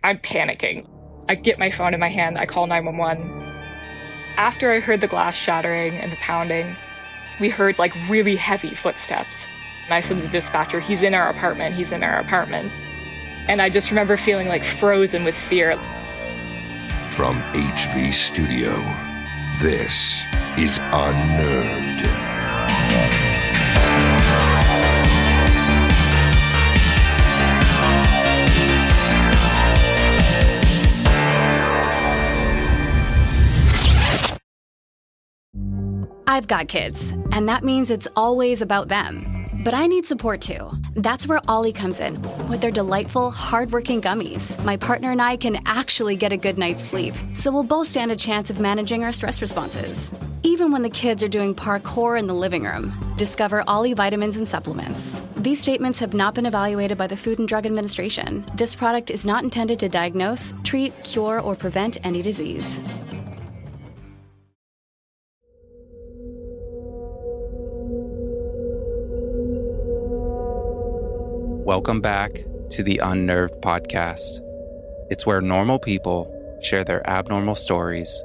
I'm panicking. I get my phone in my hand, I call 911. After I heard the glass shattering and the pounding, we heard like really heavy footsteps. And I said to the dispatcher, he's in our apartment. And I just remember feeling like frozen with fear. From HV Studio, this is Unnerved. I've got kids, and that means it's always about them. But I need support too. That's where Ollie comes in. With their delightful, hardworking gummies, my partner and I can actually get a good night's sleep, so we'll both stand a chance of managing our stress responses. Even when the kids are doing parkour in the living room, discover Ollie vitamins and supplements. These statements have not been evaluated by the Food and Drug Administration. This product is not intended to diagnose, treat, cure, or prevent any disease. Welcome back to the Unnerved Podcast. It's where normal people share their abnormal stories,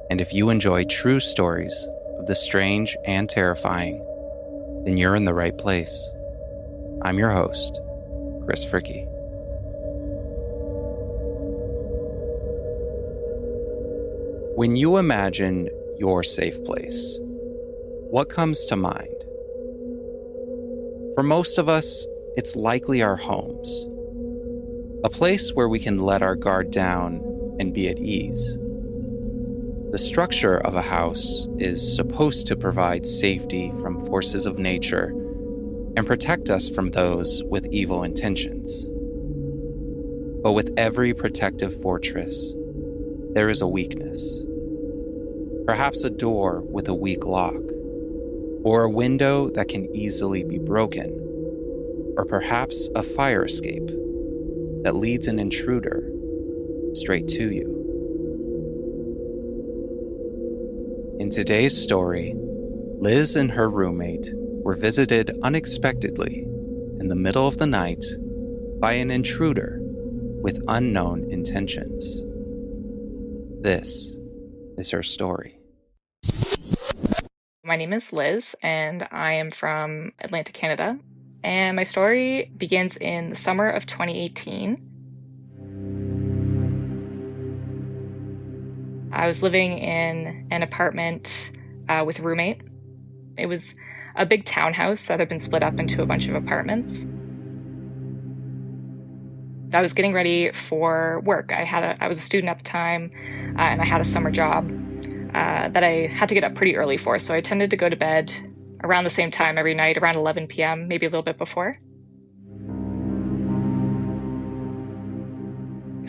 and if you enjoy true stories of the strange and terrifying, then you're in the right place. I'm your host, Chris Fricke. When you imagine your safe place, what comes to mind? For most of us, it's likely our homes, a place where we can let our guard down and be at ease. The structure of a house is supposed to provide safety from forces of nature and protect us from those with evil intentions. But with every protective fortress, there is a weakness. Perhaps a door with a weak lock, or a window that can easily be broken, or perhaps a fire escape that leads an intruder straight to you. In today's story, Liz and her roommate were visited unexpectedly in the middle of the night by an intruder with unknown intentions. This is her story. My name is Liz, and I am from Atlanta, Canada. And my story begins in the summer of 2018. I was living in an apartment with a roommate. It was a big townhouse that had been split up into a bunch of apartments. I was getting ready for work. I was a student at the time, and I had a summer job that I had to get up pretty early for, so I tended to go to bed around the same time every night, around 11 p.m., maybe a little bit before.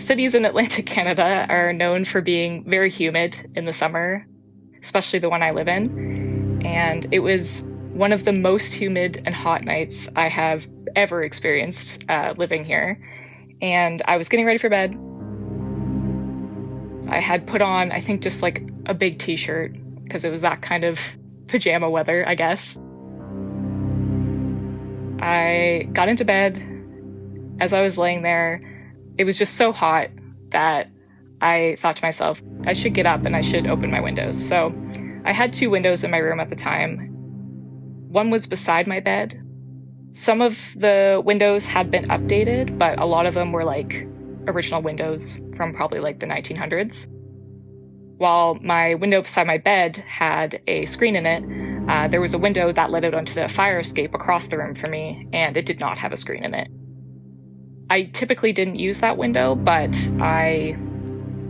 Cities in Atlanta, Canada are known for being very humid in the summer, especially the one I live in. And it was one of the most humid and hot nights I have ever experienced living here. And I was getting ready for bed. I had put on, I think, just like a big t-shirt because it was that kind of pajama weather, I guess. I got into bed. As I was laying there, it was just so hot that I thought to myself, I should get up and I should open my windows. So I had two windows in my room at the time. One was beside my bed. Some of the windows had been updated, but a lot of them were like original windows from probably like the 1900s. While my window beside my bed had a screen in it, there was a window that led out onto the fire escape across the room from me, and it did not have a screen in it. I typically didn't use that window, but I,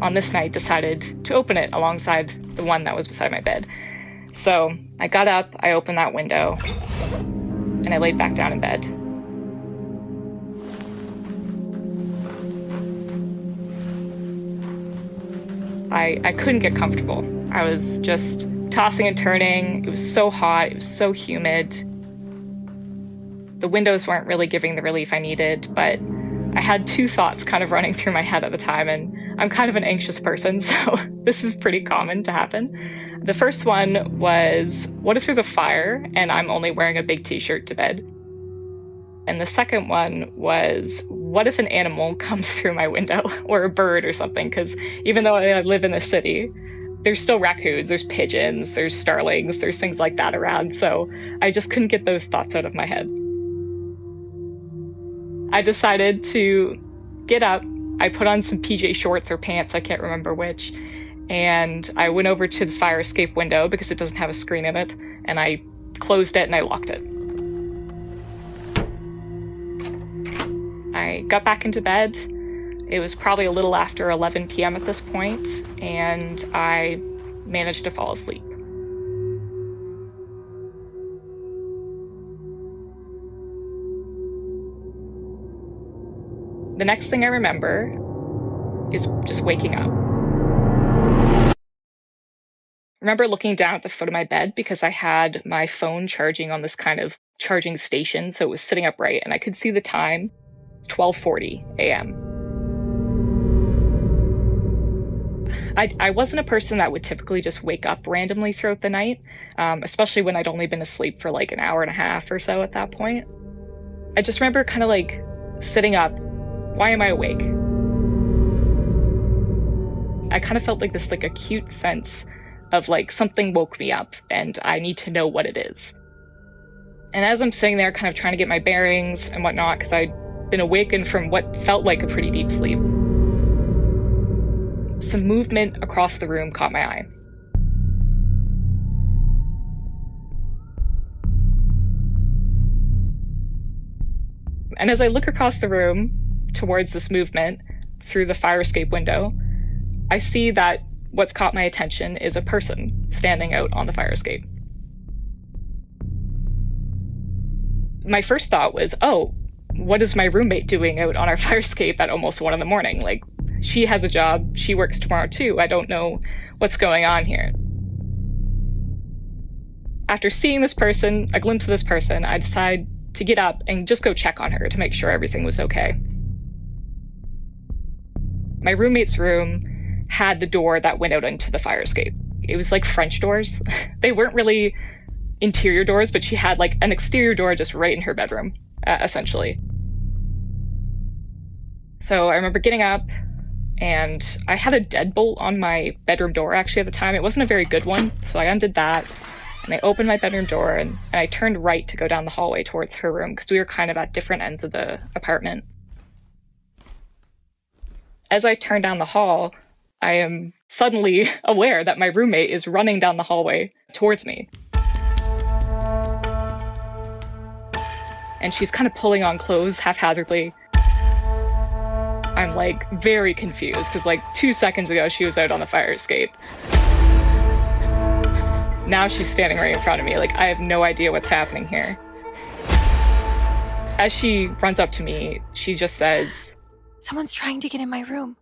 on this night, decided to open it alongside the one that was beside my bed. So I got up, I opened that window, and I laid back down in bed. I couldn't get comfortable. I was just tossing and turning. It was so hot. It was so humid. The windows weren't really giving the relief I needed, but I had two thoughts kind of running through my head at the time, and I'm kind of an anxious person, so this is pretty common to happen. The first one was, what if there's a fire and I'm only wearing a big t-shirt to bed? And the second one was, what if an animal comes through my window, or a bird or something? Because even though I live in a city, there's still raccoons, there's pigeons, there's starlings, there's things like that around. So I just couldn't get those thoughts out of my head. I decided to get up. I put on some PJ shorts or pants, I can't remember which, and I went over to the fire escape window because it doesn't have a screen in it, and I closed it and I locked it. I got back into bed. It was probably a little after 11 p.m. at this point, and I managed to fall asleep. The next thing I remember is just waking up. I remember looking down at the foot of my bed because I had my phone charging on this kind of charging station, so it was sitting upright, and I could see the time, 12:40 a.m. I wasn't a person that would typically just wake up randomly throughout the night, especially when I'd only been asleep for like an hour and a half or so at that point. I just remember kind of like sitting up. Why am I awake? I kind of felt like this like acute sense of like something woke me up and I need to know what it is. And as I'm sitting there kind of trying to get my bearings and whatnot, because I'd been awakened from what felt like a pretty deep sleep, some movement across the room caught my eye. And as I look across the room towards this movement through the fire escape window, I see that what's caught my attention is a person standing out on the fire escape. My first thought was, oh, what is my roommate doing out on our fire escape at almost 1 a.m? Like, she has a job, she works tomorrow too, I don't know what's going on here. After seeing this person, a glimpse of this person, I decided to get up and just go check on her to make sure everything was okay. My roommate's room had the door that went out into the fire escape. It was like French doors. They weren't really interior doors, but she had like an exterior door just right in her bedroom, essentially. So I remember getting up, and I had a deadbolt on my bedroom door actually at the time. It wasn't a very good one, so I undid that, and I opened my bedroom door, and I turned right to go down the hallway towards her room because we were kind of at different ends of the apartment. As I turn down the hall, I am suddenly aware that my roommate is running down the hallway towards me. And she's kind of pulling on clothes haphazardly. I'm like very confused because like 2 seconds ago she was out on the fire escape. Now she's standing right in front of me. Like, I have no idea what's happening here. As she runs up to me, she just says, "Someone's trying to get in my room."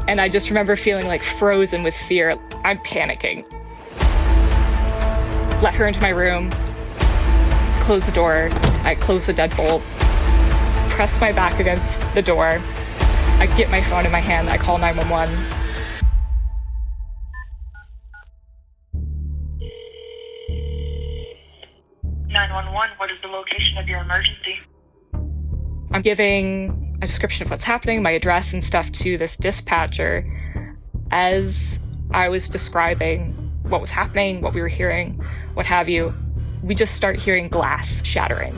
And I just remember feeling like frozen with fear. I'm panicking. Let her into my room, close the door, I close the deadbolt, press my back against the door, I get my phone in my hand, I call 911. What is the location of your emergency? I'm giving a description of what's happening, my address and stuff to this dispatcher. As I was describing what was happening, what we were hearing, what have you, we just start hearing glass shattering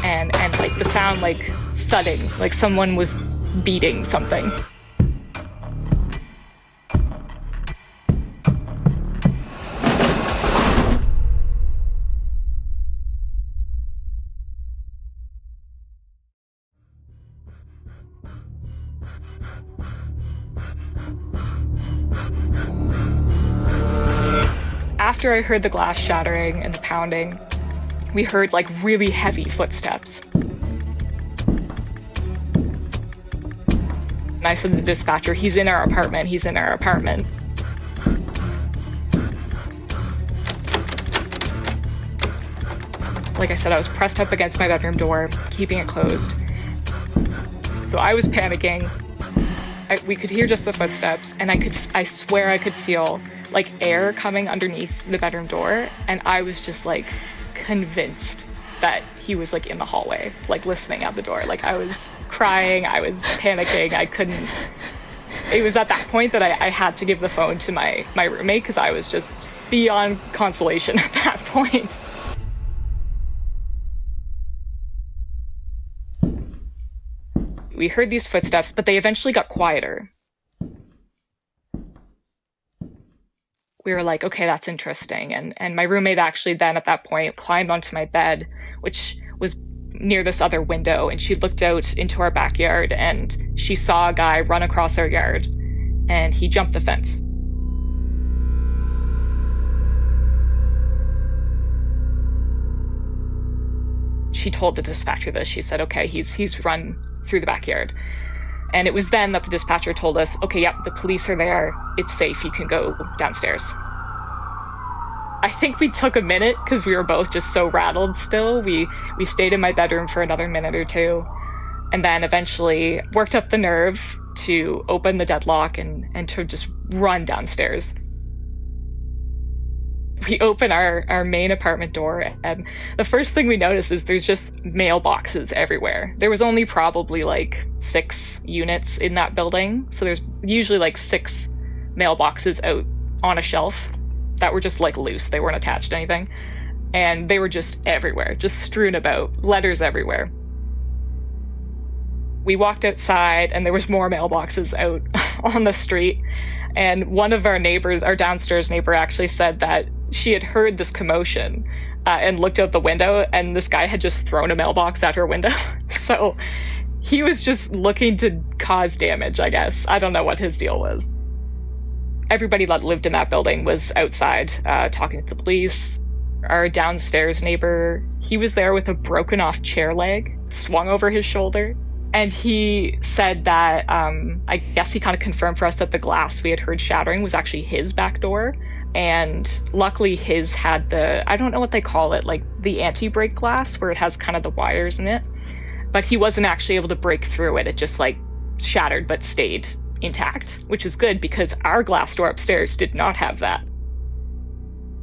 and like the sound like thudding, like someone was beating something. After I heard the glass shattering and the pounding, we heard like really heavy footsteps. And I said to the dispatcher, he's in our apartment. Like I said, I was pressed up against my bedroom door, keeping it closed. So I was panicking. We could hear just the footsteps, and I swear I could feel like air coming underneath the bedroom door, and I was just like convinced that he was like in the hallway, like listening at the door. Like I was crying, I was panicking, I couldn't. It was at that point that I had to give the phone to my roommate because I was just beyond consolation at that point. We heard these footsteps, but they eventually got quieter. We were like, okay, that's interesting. And my roommate actually then at that point climbed onto my bed, which was near this other window, and she looked out into our backyard and she saw a guy run across our yard and he jumped the fence. She told the dispatcher this. She said, okay, he's run through the backyard. And it was then that the dispatcher told us, okay, yep, the police are there. It's safe. You can go downstairs. I think we took a minute because we were both just so rattled still. We stayed in my bedroom for another minute or two and then eventually worked up the nerve to open the deadlock and to just run downstairs. We open our main apartment door, and the first thing we notice is there's just mailboxes everywhere. There was only probably like 6 units in that building, so there's usually like 6 mailboxes out on a shelf that were just like loose. They weren't attached to anything, and they were just everywhere, just strewn about, letters everywhere. We walked outside, and there was more mailboxes out on the street, and one of our neighbors, our downstairs neighbor, actually said that she had heard this commotion and looked out the window, and this guy had just thrown a mailbox at her window. So he was just looking to cause damage, I guess. I don't know what his deal was. Everybody that lived in that building was outside talking to the police. Our downstairs neighbor, he was there with a broken off chair leg swung over his shoulder. And he said that, I guess he kind of confirmed for us that the glass we had heard shattering was actually his back door. And luckily his had I don't know what they call it, like the anti-break glass where it has kind of the wires in it. But he wasn't actually able to break through it. It just like shattered but stayed intact, which is good because our glass door upstairs did not have that.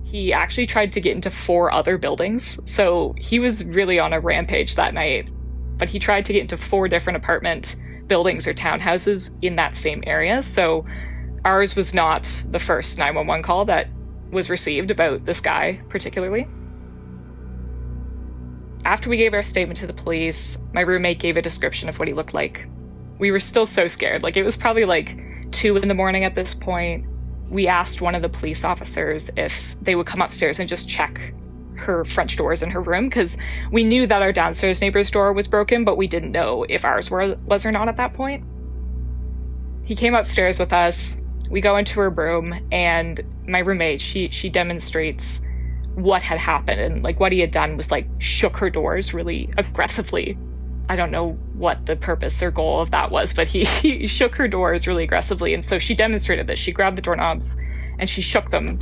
He actually tried to get into 4 other buildings. So he was really on a rampage that night. But he tried to get into 4 different apartment buildings or townhouses in that same area. So ours was not the first 911 call that was received about this guy particularly. After we gave our statement to the police, my roommate gave a description of what he looked like. We were still so scared. Like, it was probably like 2 a.m. at this point. We asked one of the police officers if they would come upstairs and just check her French doors in her room, because we knew that our downstairs neighbor's door was broken, but we didn't know if ours was or not at that point. He came upstairs with us. We go into her room, and my roommate, she demonstrates what had happened, and like what he had done was like shook her doors really aggressively. I don't know what the purpose or goal of that was, but he shook her doors really aggressively, and so she demonstrated this. She grabbed the doorknobs and she shook them,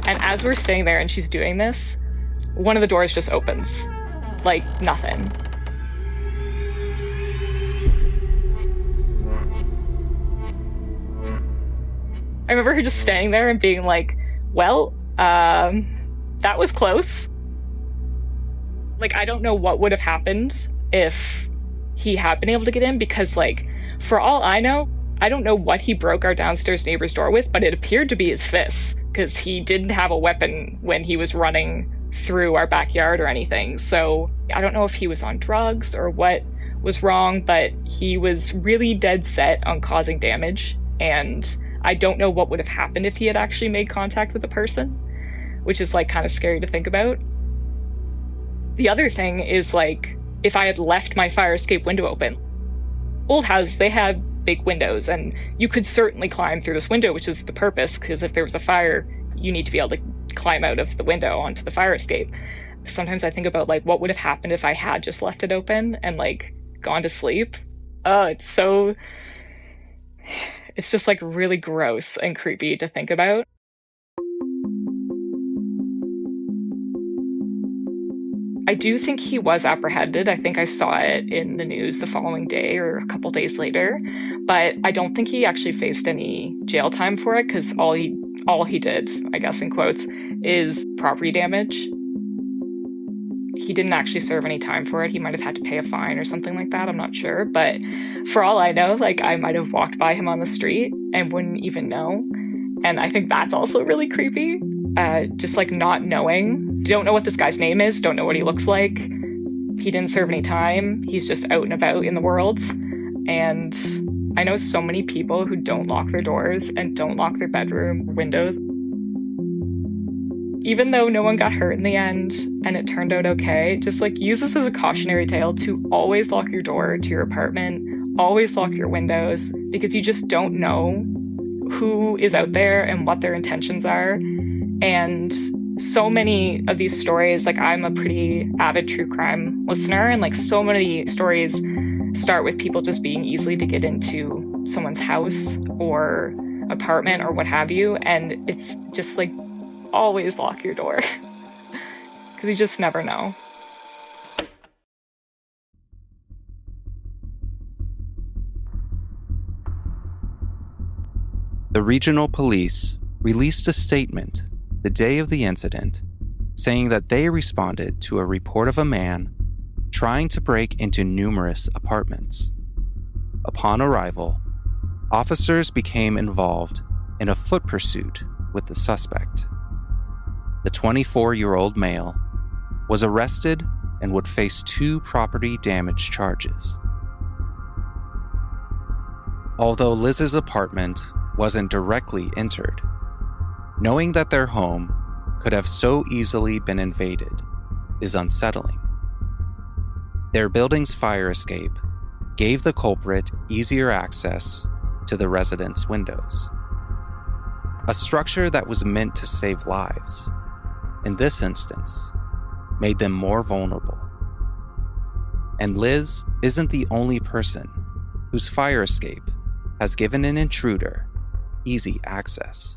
and as we're sitting there and she's doing this, one of the doors just opens, like nothing. I remember her just standing there and being like, well, that was close. Like, I don't know what would have happened if he had been able to get in, because, like, for all I know, I don't know what he broke our downstairs neighbor's door with, but it appeared to be his fists, because he didn't have a weapon when he was running through our backyard or anything. So I don't know if he was on drugs or what was wrong, but he was really dead set on causing damage, and I don't know what would have happened if he had actually made contact with a person, which is like kind of scary to think about. The other thing is, like, if I had left my fire escape window open. Old houses, they had big windows, and you could certainly climb through this window, which is the purpose, because if there was a fire, you need to be able to climb out of the window onto the fire escape. Sometimes I think about, like, what would have happened if I had just left it open and, like, gone to sleep. It's just, like, really gross and creepy to think about. I do think he was apprehended. I think I saw it in the news the following day or a couple days later, but I don't think he actually faced any jail time for it, because all he did, I guess in quotes, is property damage. he didn't actually serve any time for it. He might have had to pay a fine or something like that. I'm not sure. But for all I know, like, I might have walked by him on the street and wouldn't even know. And I think that's also really creepy. Just like not knowing. Don't know what this guy's name is. Don't know what he looks like. He didn't serve any time. He's just out and about in the world. And I know so many people who don't lock their doors and don't lock their bedroom windows. Even though no one got hurt in the end and it turned out okay, just like use this as a cautionary tale to always lock your door to your apartment, always lock your windows, because you just don't know who is out there and what their intentions are. And so many of these stories, like, I'm a pretty avid true crime listener, and like so many stories start with people just being easily to get into someone's house or apartment or what have you. And it's just like, always lock your door because you just never know. The regional police released a statement the day of the incident saying that they responded to a report of a man trying to break into numerous apartments. Upon arrival, officers became involved in a foot pursuit with the suspect. The 24-year-old male was arrested and would face 2 property damage charges. Although Liz's apartment wasn't directly entered, knowing that their home could have so easily been invaded is unsettling. Their building's fire escape gave the culprit easier access to the residents' windows. A structure that was meant to save lives, in this instance, made them more vulnerable. And Liz isn't the only person whose fire escape has given an intruder easy access.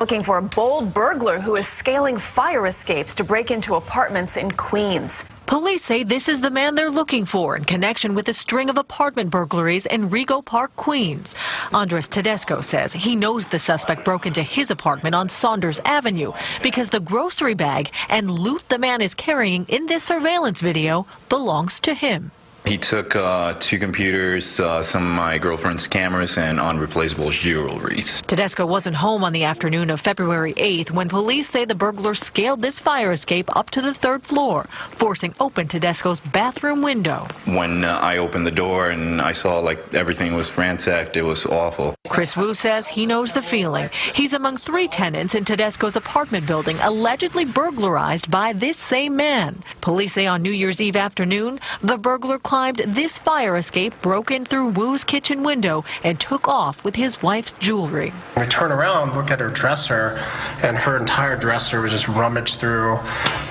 Looking for a bold burglar who is scaling fire escapes to break into apartments in Queens. Police say this is the man they're looking for in connection with a string of apartment burglaries in Rego Park, Queens. Andres Tedesco says he knows the suspect broke into his apartment on Saunders Avenue because the grocery bag and loot the man is carrying in this surveillance video belongs to him. He took 2 computers, some of my girlfriend's cameras, and unreplaceable jewelry. Tedesco wasn't home on the afternoon of February 8th when police say the burglar scaled this fire escape up to the 3rd floor, forcing open Tedesco's bathroom window. When I opened the door and I saw like everything was ransacked, it was awful. Chris Wu says he knows the feeling. He's among 3 tenants in Tedesco's apartment building allegedly burglarized by this same man. Police say on New Year's Eve afternoon, the burglar climbed this fire escape, broke in through Wu's kitchen window, and took off with his wife's jewelry. We turn around, look at her dresser, and her entire dresser was just rummaged through.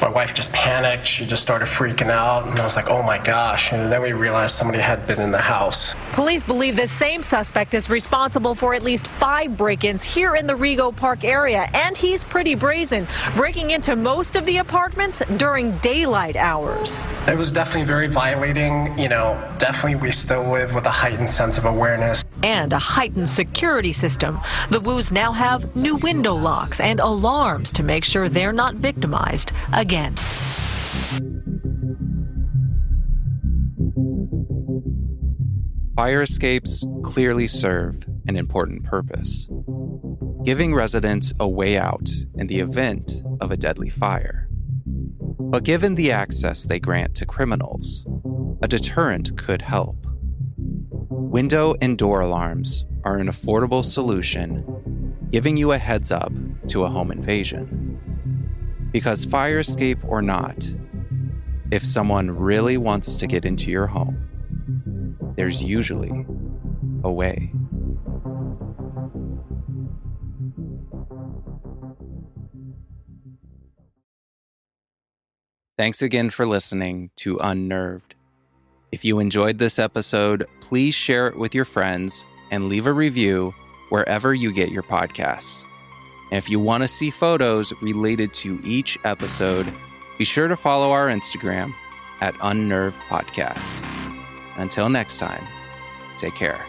My wife just panicked. She just started freaking out, and I was like, oh my gosh. And then we realized somebody had been in the house. Police believe the same suspect is responsible for at least 5 break-ins here in the Rego Park area, and he's pretty brazen, breaking into most of the apartments during daylight hours. It was definitely very violating. Definitely we still live with a heightened sense of awareness. And a heightened security system. The Wus now have new window locks and alarms to make sure they're not victimized again. Fire escapes clearly serve an important purpose, giving residents a way out in the event of a deadly fire. But given the access they grant to criminals, a deterrent could help. Window and door alarms are an affordable solution, giving you a heads up to a home invasion. Because fire escape or not, if someone really wants to get into your home, there's usually a way. Thanks again for listening to Unnerved. If you enjoyed this episode, please share it with your friends and leave a review wherever you get your podcasts. And if you want to see photos related to each episode, be sure to follow our Instagram at unnervedpodcast. Until next time, take care.